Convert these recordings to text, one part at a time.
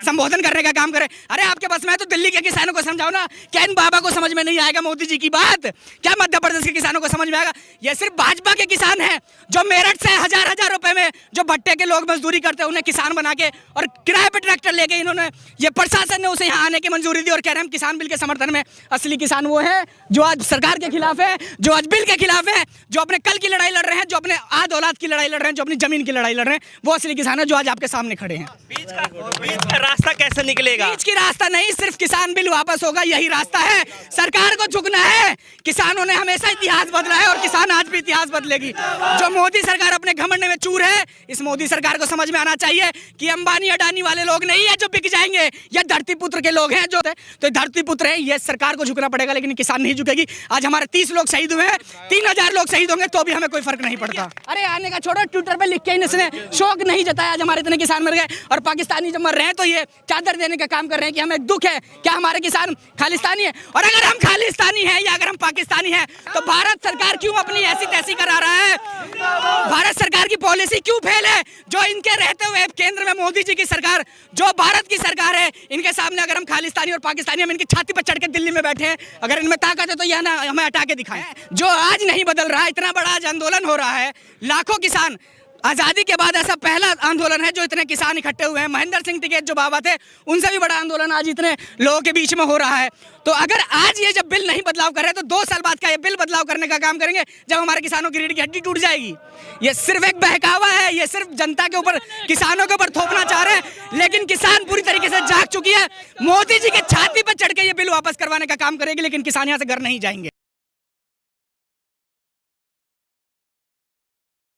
संबोधन करने का काम करे। अरे आपके बस में है तो दिल्ली के किसानों को समझाओ ना। क्या इन बाबा को समझ में नहीं आएगा मोदी जी की बात? क्या मध्य प्रदेश के किसानों को समझ में आएगा? ये सिर्फ भाजपा के किसान हैं जो मेरठ से हजार हजार रुपए में जो भट्टे के लोग मजदूरी करते हैं उन्हें किसान बना के और किराए पे ट्रैक्टर लेके इन्होंने, ये प्रशासन ने उसे यहाँ आने की मंजूरी दी और कह रहे हैं हम किसान बिल के समर्थन में। असली किसान वो है जो आज सरकार के खिलाफ है, जो आज बिल के खिलाफ है, जो अपने कल की लड़ाई लड़ रहे हैं, जो अपने आज औलाद की लड़ाई लड़ रहे हैं, जो अपनी जमीन की लड़ाई लड़ रहे हैं, वो असली किसान है जो आज आपके सामने खड़े हैं। बीच का रास्ता कैसे निकलेगा? बीच की रास्ता नहीं, सिर्फ किसान बिल वापस होगा, यही रास्ता है। सरकार को झुकना है। किसानों ने हमेशा इतिहास बदला है और किसान आज भी इतिहास बदलेगी। जो मोदी सरकार अपने घमंड में चूर है, इस मोदी सरकार को समझ में आना चाहिए कि अंबानी अडानी वाले लोग नहीं है जो बिक जाएंगे, ये धरती पुत्र के लोग हैं जो, तो धरती पुत्र है, ये सरकार को झुकना पड़ेगा, लेकिन किसान नहीं झुकेगी। आज हमारे 30 लोग शहीद हुए हैं, 3000 लोग शहीद होंगे तो भी हमें कोई फर्क नहीं पड़ता। अरे आने का छोड़ो, ट्विटर पे लिख के इसने शोक नहीं जताया आज हमारे इतने किसान मर गए, और पाकिस्तानी जब मर रहे हैं तो ये चादर देने का काम कर रहे हैं कि हमें दुख है। क्या हमारे किसान खालिस्तानी है? और अगर हम खालिस्तानी हैं या अगर हम पाकिस्तानी हैं तो भारत सरकार क्यों अपनी ऐसी तैसी करा रहा है? भारत सरकार की पॉलिसी क्यों फेल है? जो इनके रहते हुए केंद्र में मोदी जी की सरकार, जो भारत की सरकार है, इनके सामने अगर हम खालिस्तानी और पाकिस्तानी हम इनकी छाती पर चढ़ के दिल्ली में बैठे हैं, अगर इनमें ताकत है तो यह ना हमें हटा के दिखाएं। जो आज नहीं बदल रहा है, इतना बड़ा आज आंदोलन हो रहा है, लाखों किसान, आजादी के बाद ऐसा पहला आंदोलन है जो इतने किसान इकट्ठे हुए हैं। महेंद्र सिंह टिकैत जो बाबा थे, उनसे भी बड़ा आंदोलन आज इतने लोगों के बीच में हो रहा है। तो अगर आज ये जब बिल नहीं बदलाव कर रहे तो 2 साल बाद का ये बिल बदलाव करने का काम करेंगे जब हमारे किसानों की रीढ़ की हड्डी टूट जाएगी। ये सिर्फ एक बहकावा है, ये सिर्फ जनता के ऊपर, किसानों के ऊपर थोपना चाह रहे हैं, लेकिन किसान पूरी तरीके से जाग चुकी है। मोदी जी के छाती पर चढ़ के ये बिल वापस करवाने का काम करेगी, लेकिन किसान यहाँ से घर नहीं जाएंगे।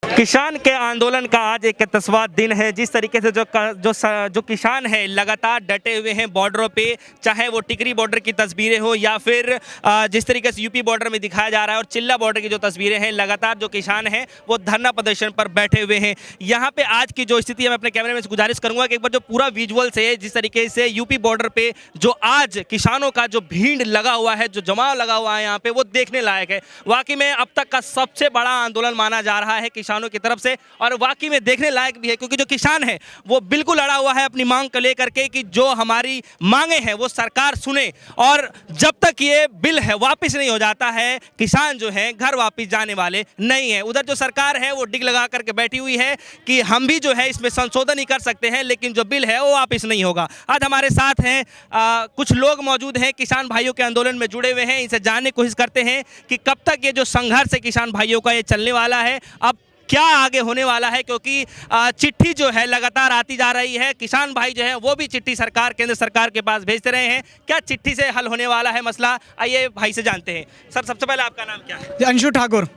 किसान के आंदोलन का आज 31वां दिन है। जिस तरीके से जो किसान है लगातार डटे हुए हैं बॉर्डरों पे, चाहे वो टिकरी बॉर्डर की तस्वीरें हो या फिर जिस तरीके से यूपी बॉर्डर में दिखाया जा रहा है और चिल्ला बॉर्डर की जो तस्वीरें हैं, लगातार जो किसान हैं वो धरना प्रदर्शन पर बैठे हुए हैं। यहाँ पे आज की जो स्थिति है, मैं अपने कैमरे में गुजारिश करूंगा कि एक बार जो पूरा विजुअल से जिस तरीके से यूपी बॉर्डर पे जो आज किसानों का जो भीड़ लगा हुआ है, जो जमाव लगा हुआ है यहाँ पे, वो देखने लायक है। वाकई में अब तक का सबसे बड़ा आंदोलन माना जा रहा है किसानों की तरफ से, और वाकई में देखने लायक भी है, क्योंकि जो किसान है वो बिल्कुल अड़ा हुआ है अपनी मांग को लेकर के कि जो हमारी मांगे हैं वो सरकार सुने, और जब तक ये बिल है वापस नहीं हो जाता है, किसान जो है घर वापस जाने वाले नहीं है। उधर जो सरकार है वो डिग लगा करके बैठी हुई है कि हम भी जो है इसमें संशोधन ही कर सकते हैं, लेकिन जो बिल है वो वापस नहीं होगा। आज हमारे साथ हैं कुछ लोग मौजूद हैं, किसान भाइयों के आंदोलन में जुड़े हुए हैं। इनसे जानने की कोशिश करते हैं कि कब तक ये जो संघर्ष है किसान भाइयों का ये चलने वाला है, अब क्या आगे होने वाला है, क्योंकि चिट्ठी जो है लगातार आती जा रही है। किसान भाई जो है वो भी चिट्ठी सरकार, केंद्र सरकार के पास भेजते रहे हैं। क्या चिट्ठी से हल होने वाला है मसला? आइए भाई से जानते हैं। सर, सबसे पहले आपका नाम क्या है? अंशु ठाकुर।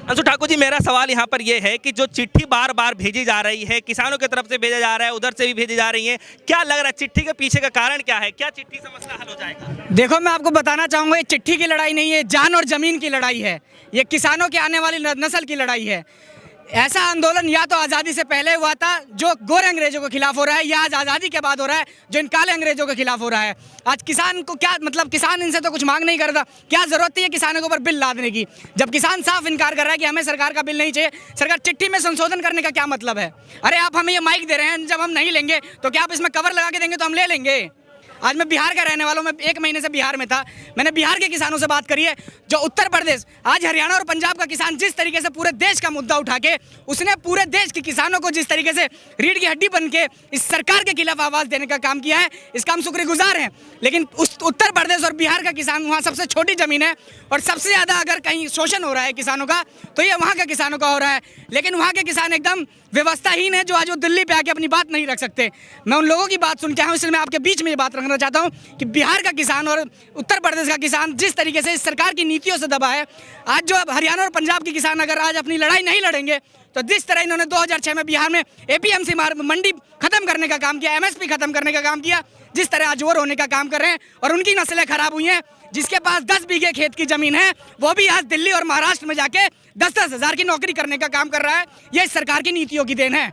अंशु ठाकुर जी, मेरा सवाल यहाँ पर यह है कि जो चिट्ठी बार बार भेजी जा रही है, किसानों की तरफ से भेजा जा रहा है, उधर से भी भेजी जा रही है, क्या लग रहा है चिट्ठी के पीछे का कारण क्या है? क्या चिट्ठी से मसला हल हो जाएगा? देखो, मैं आपको बताना चाहूँगा, ये चिट्ठी की लड़ाई नहीं है, जान और जमीन की लड़ाई है। ये किसानों के आने वाली नस्ल की लड़ाई है। ऐसा आंदोलन या तो आज़ादी से पहले हुआ था जो गोरे अंग्रेजों के खिलाफ हो रहा है, या आज आज़ादी के बाद हो रहा है जो इन काले अंग्रेजों के खिलाफ हो रहा है। आज किसान को क्या मतलब, किसान इनसे तो कुछ मांग नहीं करता, क्या जरूरत है किसानों के ऊपर बिल लादने की? जब किसान साफ इनकार कर रहा है कि हमें सरकार का बिल नहीं चाहिए, सरकार चिट्ठी में संशोधन करने का क्या मतलब है? अरे आप हमें ये माइक दे रहे हैं, जब हम नहीं लेंगे तो क्या आप इसमें कवर लगा के देंगे तो हम ले लेंगे? आज मैं बिहार का रहने वाला हूँ, मैं 1 महीने से बिहार में था। मैंने बिहार के किसानों से बात करी है, जो उत्तर प्रदेश, आज हरियाणा और पंजाब का किसान जिस तरीके से पूरे देश का मुद्दा उठा के, उसने पूरे देश के किसानों को जिस तरीके से रीढ़ की हड्डी बन के इस सरकार के खिलाफ आवाज़ देने का काम किया है, इसका हम शुक्रगुजार हैं। लेकिन उस उत्तर प्रदेश और बिहार का किसान, वहाँ सबसे छोटी ज़मीन है और सबसे ज़्यादा अगर कहीं शोषण हो रहा है किसानों का तो ये वहाँ के किसानों का हो रहा है। लेकिन वहाँ के किसान एकदम व्यवस्थाहीन है, जो आज वो दिल्ली पे आके अपनी बात नहीं रख सकते। मैं उन लोगों की बात सुन के आया हूँ, इसलिए मैं आपके बीच में ये बात रखना चाहता हूँ कि बिहार का किसान और उत्तर प्रदेश का किसान जिस तरीके से इस सरकार की नीतियों से दबा है, आज जो हरियाणा और पंजाब के किसान अगर आज अपनी लड़ाई नहीं लड़ेंगे तो जिस तरह इन्होंने 2006 में बिहार में APMC मंडी खत्म करने का काम किया, MSP खत्म करने का काम किया, जिस तरह आज वोर होने का काम कर रहे हैं और उनकी नस्लें खराब हुई हैं। जिसके पास 10 बीघे खेत की जमीन है वो भी आज दिल्ली और महाराष्ट्र में जाके 10-10 हज़ार की नौकरी करने का काम कर रहा है। ये इस सरकार की नीतियों की देन है।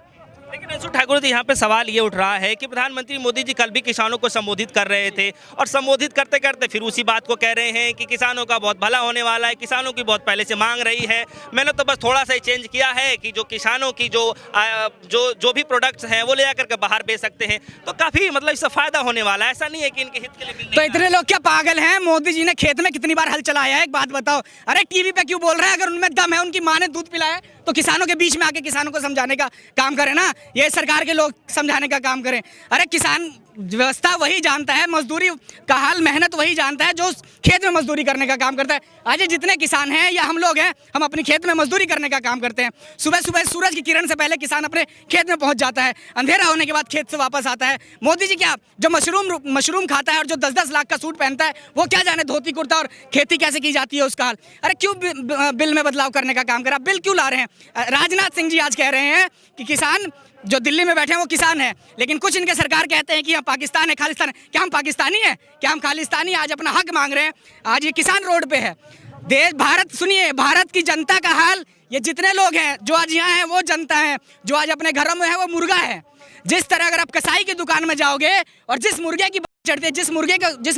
लेकिन अंशु ठाकुर जी, यहाँ पे सवाल ये उठ रहा है कि प्रधानमंत्री मोदी जी कल भी किसानों को संबोधित कर रहे थे और संबोधित करते करते फिर उसी बात को कह रहे हैं कि किसानों का बहुत भला होने वाला है, किसानों की बहुत पहले से मांग रही है। मैंने तो बस थोड़ा सा ही चेंज किया है कि जो किसानों की जो भी प्रोडक्ट्स हैं वो ले जाकर के बाहर बेच सकते हैं, तो काफी मतलब इससे फायदा होने वाला है। ऐसा नहीं है कि इनके हित के लिए तो इतने लोग क्या पागल हैं? मोदी जी ने खेत में कितनी बार हल चलाया है, एक बात बताओ। अरे टीवी पे क्यों बोल रहे हैं? अगर उनमें दम है, उनकी माँ ने दूध पिलाया तो किसानों के बीच में आके किसानों को समझाने का काम करें ना, ये सरकार के लोग समझाने का काम करें। अरे किसान व्यवस्था वही जानता है, मजदूरी का हाल मेहनत वही जानता है जो खेत में मजदूरी करने का काम करता है। आज ये जितने किसान हैं या हम लोग हैं, हम अपने खेत में मजदूरी करने का काम करते हैं। सुबह सुबह सूरज की किरण से पहले किसान अपने खेत में पहुंच जाता है, अंधेरा होने के बाद खेत से वापस आता है। मोदी जी क्या, जो मशरूम खाता है और जो 10-10 लाख का सूट पहनता है, वो क्या जाने धोती कुर्ता और खेती कैसे की जाती है उसका हाल। अरे क्यों बिल में बदलाव करने का काम करा? बिल क्यों ला रहे हैं? राजनाथ सिंह जी आज कह रहे हैं कि किसान जो दिल्ली में बैठे हैं वो किसान है, लेकिन कुछ इनके सरकार कहते हैं कि यहाँ पाकिस्तान है, खालिस्तान है। क्या हम पाकिस्तानी हैं? क्या हम खालिस्तानी? आज अपना हक मांग रहे हैं। आज ये किसान रोड पे है। देश भारत, सुनिए, भारत की जनता का हाल, ये जितने लोग हैं जो आज यहाँ हैं वो जनता है, जो आज अपने घरों में है वो मुर्गा है। जिस तरह अगर आप कसाई की दुकान में जाओगे और जिस मुर्गे की बात चढ़ती है, जिस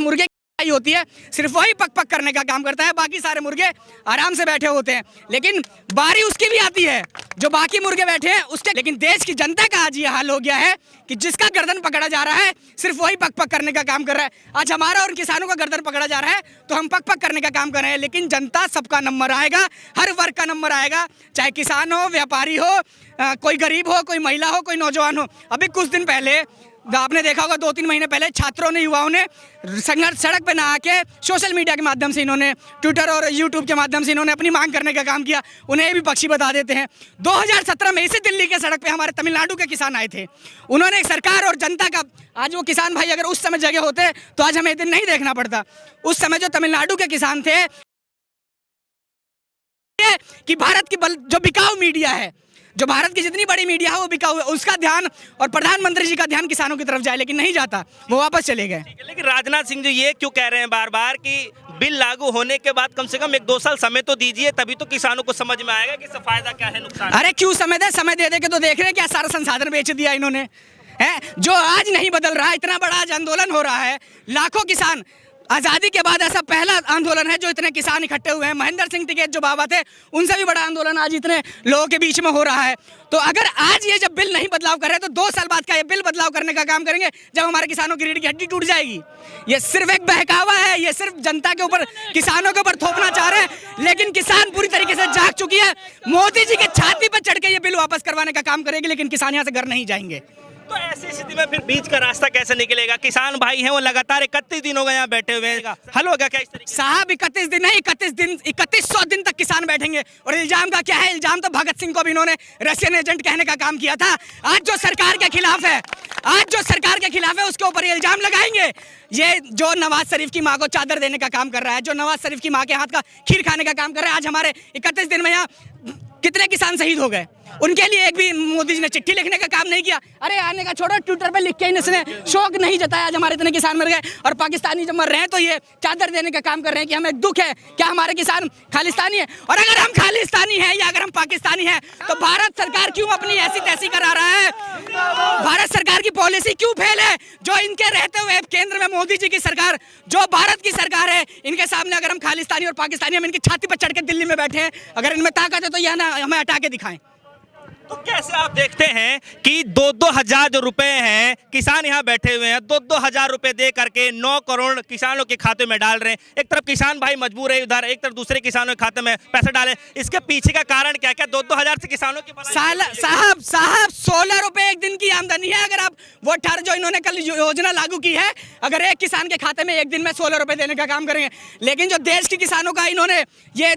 मुर्गे की होती है, सिर्फ वही पक करने का काम करता है, बाकी सारे मुर्गे आराम से बैठे होते हैं। लेकिन बारी उसकी भी आती है जो बाकी मुर्गे बैठे हैं उसके। लेकिन देश की जनता का आज ये हाल हो गया है कि जिसका गर्दन पकड़ा जा रहा है सिर्फ वही पक करने का काम कर रहा है। आज हमारा और किसानों का गर्दन पकड़ा जा रहा है तो हम पक करने का काम कर रहे हैं, लेकिन जनता सबका नंबर आएगा, हर वर्ग का नंबर आएगा, चाहे किसान हो, व्यापारी हो, कोई गरीब हो, कोई महिला हो, कोई नौजवान हो। अभी कुछ दिन पहले आपने देखा होगा, 2-3 महीने पहले छात्रों ने, युवाओं ने संघर्ष सड़क पे ना आके सोशल मीडिया के माध्यम से, इन्होंने ट्विटर और यूट्यूब के माध्यम से इन्होंने अपनी मांग करने का काम किया। उन्हें भी पक्षी बता देते हैं। 2017 में इसी दिल्ली के सड़क पे हमारे तमिलनाडु के किसान आए थे। उन्होंने सरकार और जनता का, आज वो किसान भाई अगर उस समय जगह होते तो आज हमें दिन नहीं देखना पड़ता। उस समय जो तमिलनाडु के किसान थे कि भारत की जो बिकाऊ मीडिया है, जो भारत की जितनी बड़ी मीडिया है वो बिकाऊ है, उसका ध्यान और प्रधानमंत्री जी का ध्यान किसानों की तरफ जाए, लेकिन नहीं जाता, वो वापस चले गए। लेकिन राजनाथ सिंह जी ये क्यों कह रहे हैं बार बार कि बिल लागू होने के बाद कम से कम 1-2 साल समय तो दीजिए, तभी तो किसानों को समझ में आएगा कि इससे फायदा क्या है, नुकसान। अरे क्यों समय दे? समय दे के तो देख रहे हैं क्या सारा संसाधन बेच दिया इन्होंने है। जो आज नहीं बदल रहा, इतना बड़ा आज आंदोलन हो रहा है, लाखों किसान, आज़ादी के बाद ऐसा पहला आंदोलन है जो इतने किसान इकट्ठे हुए हैं। महेंद्र सिंह टिकैत जो बाबा थे, उनसे भी बड़ा आंदोलन आज इतने लोगों के बीच में हो रहा है। तो अगर आज ये जब बिल नहीं बदलाव कर रहे तो 2 साल बाद क्या ये बिल बदलाव करने का काम करेंगे जब हमारे किसानों की रीढ़ की हड्डी टूट जाएगी? ये सिर्फ एक बहकावा है, ये सिर्फ जनता के ऊपर, किसानों के ऊपर थोपना चाह रहे हैं। लेकिन किसान पूरी तरीके से जाग चुकी है। मोदी जी के छाती पर चढ़ के ये बिल वापस करवाने का काम करेगी, लेकिन किसान यहाँ से घर नहीं जाएंगे। तो ऐसी स्थिति में फिर बीच का रास्ता कैसे निकलेगा? किसान भाई हैं वो लगातार 31 दिन हो गए यहाँ बैठे हुए हैं, हल होगा क्या इस तरीके? साहब 31 दिन नहीं, 3100 दिन तक किसान बैठेंगे। और इल्जाम का क्या है? इल्जाम तो भगत सिंह को भी इन्होंने रशियन एजेंट कहने का काम किया था। आज जो सरकार के खिलाफ है, उसके ऊपर इल्जाम लगाएंगे। ये जो नवाज शरीफ की माँ को चादर देने का काम कर रहा है, जो नवाज शरीफ की माँ के हाथ का खीर खाने का काम कर रहा है, आज हमारे 31 दिन में यहाँ कितने किसान शहीद हो गए, उनके लिए एक भी मोदी जी ने चिट्ठी लिखने का काम नहीं किया। अरे आने का छोड़ो, ट्विटर पे लिख के इसने शोक नहीं जताया आज हमारे इतने किसान मर गए। और पाकिस्तानी जब मर रहे हैं तो ये चादर देने का काम कर रहे हैं कि हमें दुख है। क्या हमारे किसान खालिस्तानी है? और अगर हम खालिस्तानी हैं या अगर हम पाकिस्तानी हैं तो भारत सरकार क्यों अपनी ऐसी तैसी करा रहा है? भारत सरकार की पॉलिसी क्यों फेल है? जो इनके रहते हुए केंद्र में मोदी जी की सरकार, जो भारत की सरकार है, इनके सामने अगर हम खालिस्तानी और पाकिस्तानी, हम इनकी छाती पर चढ़ के दिल्ली में बैठे हैं, अगर इनमें ताकत है तो यह ना हमें हटा के दिखाएं। तो कैसे आप देखते हैं कि 2-2 हजार जो रुपए हैं, किसान यहाँ बैठे हुए हैं, 2-2 हजार रुपए दे करके 9 करोड़ किसानों के खाते में डाल रहे हैं। एक तरफ किसान भाई मजबूर है, उधर एक तरफ दूसरे किसानों के खाते में पैसे डाले। इसके पीछे का कारण क्या? क्या 2-2 हजार से किसानों की साहब 16 रुपए एक दिन की आमदनी है। अगर आप वो 18 जो इन्होंने कल योजना लागू की है, अगर एक किसान के खाते में एक दिन में 16 रुपए देने का काम करेंगे, लेकिन जो देश के किसानों का इन्होंने ये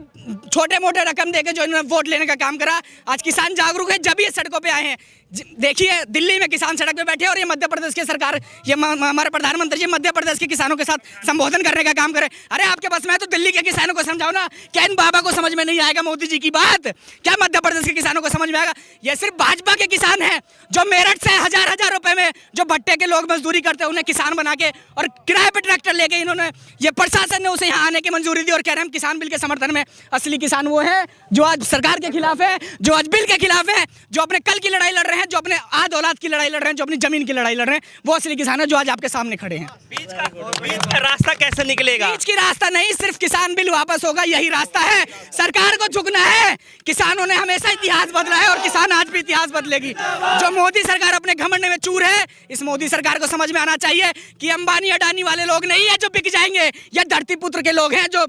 छोटे मोटे रकम देके जो इन्होंने वोट लेने का काम करा, आज किसान जागरूक है जब ये सड़कों पे आए हैं। देखिए दिल्ली में किसान सड़क पे बैठे और ये मध्य प्रदेश की सरकार, ये हमारे प्रधानमंत्री जी मध्य प्रदेश के किसानों के साथ संबोधन करने का काम करे। अरे आपके बस में तो दिल्ली के किसानों को समझाओ ना। क्या इन बाबा को समझ में नहीं आएगा मोदी जी की बात? क्या मध्य प्रदेश के किसानों को समझ में आएगा? ये सिर्फ भाजपा के किसान हैं जो मेरठ से हजार रुपए में जो भट्टे के लोग मजदूरी करते हैं, उन्हें किसान बना के और किराए पे ट्रैक्टर लेके इन्होंने, ये प्रशासन ने उसे यहाँ आने की मंजूरी दी और कह रहे हैं हम किसान बिल के समर्थन में। असली किसान वो है जो आज सरकार के खिलाफ है, जो आज बिल के खिलाफ है, जो अपने कल की लड़ाई लड़ रहे हैं, जो अपने आज औलाद की लड़ाई लड़ रहे हैं, जो अपनी जमीन की लड़ाई लड़ रहे हैं, वो असली किसान है जो आज आपके सामने खड़े हैं। बीच का रास्ता कैसे निकलेगा? बीच की रास्ता नहीं, सिर्फ किसान बिल वापस होगा, यही रास्ता है। सरकार को झुकना है। किसानों ने हमेशा इतिहास बदला है और किसान आज भी इतिहास बदलेगी। जो मोदी सरकार अपने घमंड में चूर है, इस मोदी सरकार को समझ में आना चाहिए कि अंबानी अडानी वाले लोग नहीं है जो बिक जाएंगे। ये धरती पुत्र के लोग हैं, जो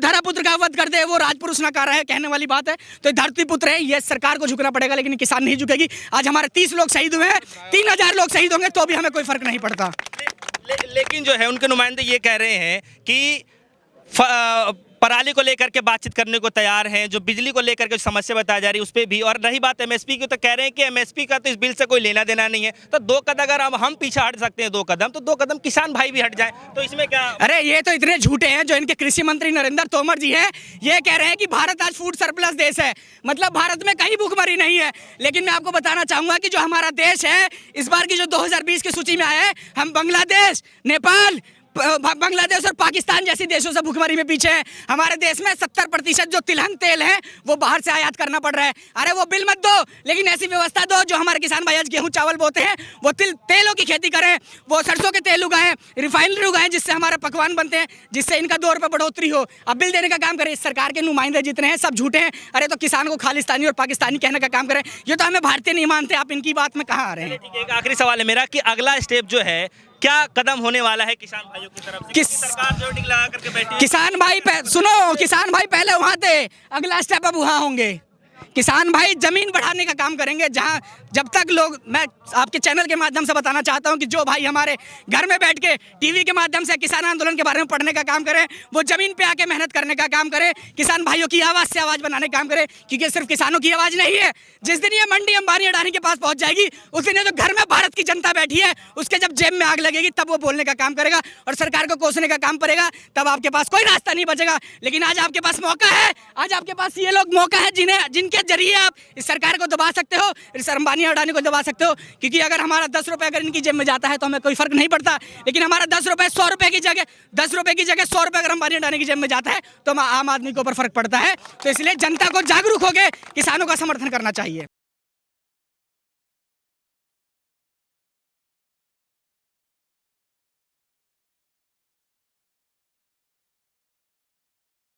धरा पुत्र का वध कर दे वो राजपुरुष ना कर रहा है, कहने वाली बात है। तो धरती पुत्र है, ये सरकार को झुकना पड़ेगा, लेकिन किसान नहीं झुकेगी। आज हमारे 30 लोग शहीद हुए हैं, 3000 लोग शहीद होंगे तो भी हमें कोई फर्क नहीं पड़ता। लेकिन जो है उनके नुमाइंदे ये कह रहे हैं कि पराली को लेकर के बातचीत करने को तैयार हैं, जो बिजली को लेकर के समस्या बताई जा रही है उस पर भी, और रही बात एमएसपी की तो कह रहे हैं कि एमएसपी का तो इस बिल से कोई लेना देना नहीं है। तो दो कदम अगर हम पीछे हट सकते हैं, 2 कदम, तो 2 कदम किसान भाई भी हट जाएं, तो इसमें क्या? अरे ये तो इतने झूठे हैं जो इनके कृषि मंत्री नरेंद्र तोमर जी हैं। ये कह रहे हैं कि भारत आज फूड सरप्लस देश है, मतलब भारत में कहीं भूखमरी नहीं है। लेकिन मैं आपको बताना चाहूंगा कि जो हमारा देश है, इस बार की जो 2020 की सूची में आया है, हम बांग्लादेश, नेपाल, बांग्लादेश और पाकिस्तान जैसी देशों से भूखमरी में पीछे हैं। हमारे देश में 70% जो तिलहन तेल है वो बाहर से आयात करना पड़ रहा है। अरे वो बिल मत दो, लेकिन ऐसी व्यवस्था दो जो हमारे किसान भाई आज गेहूं चावल बोते हैं वो तेलों की खेती करें, वो सरसों के तेल उगाएं, रिफाइनरी उगाएं, जिससे हमारे पकवान बनते हैं, जिससे इनका 2 रुपये बढ़ोतरी हो। अब बिल देने का काम करें। इस सरकार के नुमाइंदे जितने हैं सब झूठे हैं। अरे तो किसान को खालिस्तानी और पाकिस्तानी कहने का काम करें। ये तो हमें भारतीय नहीं मानते, आप इनकी बात में कहाँ आ रहे हैं? एक आखिरी सवाल है मेरा कि अगला स्टेप जो है क्या कदम होने वाला है किसान भाइयों की तरफ से? सरकार जो टिक लगा करके बैठी है। किसान भाई सुनो, किसान भाई पहले वहां थे, अगला स्टेप अब वहां होंगे। किसान भाई जमीन बढ़ाने का काम करेंगे। जहां जब तक लोग, मैं आपके चैनल के माध्यम से बताना चाहता हूं कि जो भाई हमारे घर में बैठ के टीवी के माध्यम से किसान आंदोलन के बारे में पढ़ने का काम करें, वो जमीन पे आके मेहनत करने का काम करें, किसान भाइयों की आवाज से आवाज बनाने का काम करें, क्योंकि सिर्फ किसानों की आवाज नहीं है। जिस दिन ये मंडी अंबानी अडानी के पास पहुंच जाएगी, उस दिन ये जो घर में भारत की जनता बैठी है उसके जब जेब में आग लगेगी तब वो बोलने का काम करेगा और सरकार को कोसने का काम करेगा। तब आपके पास कोई रास्ता नहीं बचेगा। लेकिन आज आपके पास मौका है, आज आपके पास ये लोग मौका है जिनके जरिए आप इस सरकार को दबा सकते हो, इस अंबानी अडानी को दबा सकते हो। क्योंकि अगर हमारा 10 रुपए अगर इनकी जेब में जाता है तो हमें कोई फर्क नहीं पड़ता, लेकिन हमारा 10 रुपए 100 रुपए की जगह 10 रुपए की जगह 100 रुपए अगर अंबानी अडानी की जेब में जाता है तो आम आदमी के ऊपर फर्क पड़ता है। तो इसलिए जनता को जागरूक होकर किसानों का समर्थन करना चाहिए।